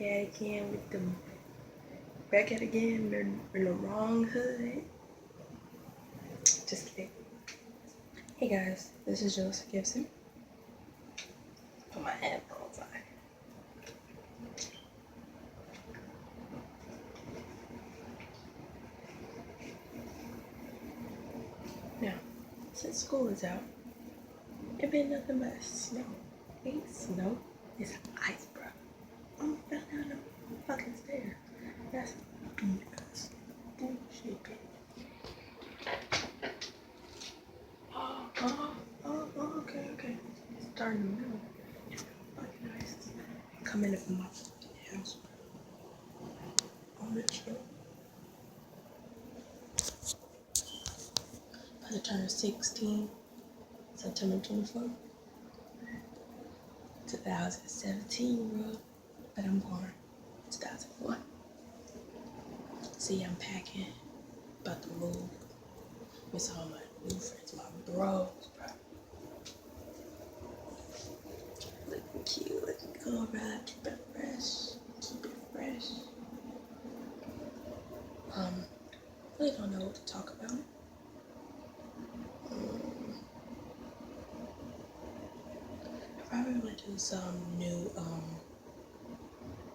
back at it again with the in the wrong hood. Just kidding. Hey guys, this is Joseph Gibson. Put my headphones on. Now, since school is out, it been nothing but snow. Ain't snow, it's ice, bro. I'm fell down the fucking stairs. That's BS. Bullshit, bitch. Okay. It's starting to move. Fucking nice. Coming up in my house, bro. On the chill. About to turn 16, September 24th. 2017, bro. But I'm born 2001. See, I'm packing, about to move. Miss all my new friends, my bros, bro. Looking cute, looking cool, bro. Keep it fresh. Really don't know what to talk about. I probably want to do some new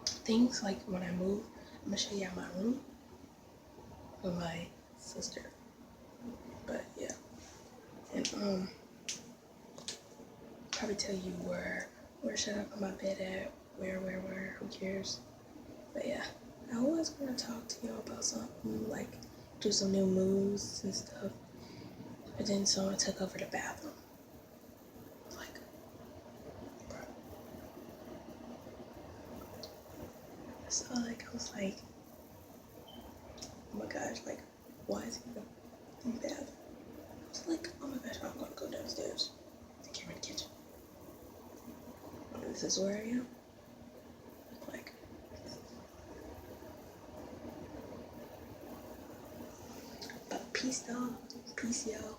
things. Like when I move, I'm gonna show you my room with my sister. But yeah, and probably tell you where should I put my bed at, where, who cares? But yeah, I was gonna talk to y'all about something, like do some new moves and stuff. But then someone took over the bathroom. Like, bro. So like I was like, oh my gosh, like why is he in the bathroom? I was like, oh my gosh, I'm gonna go downstairs. I came in the kitchen. This is where I am. Like, but peace, dog. Peace, y'all.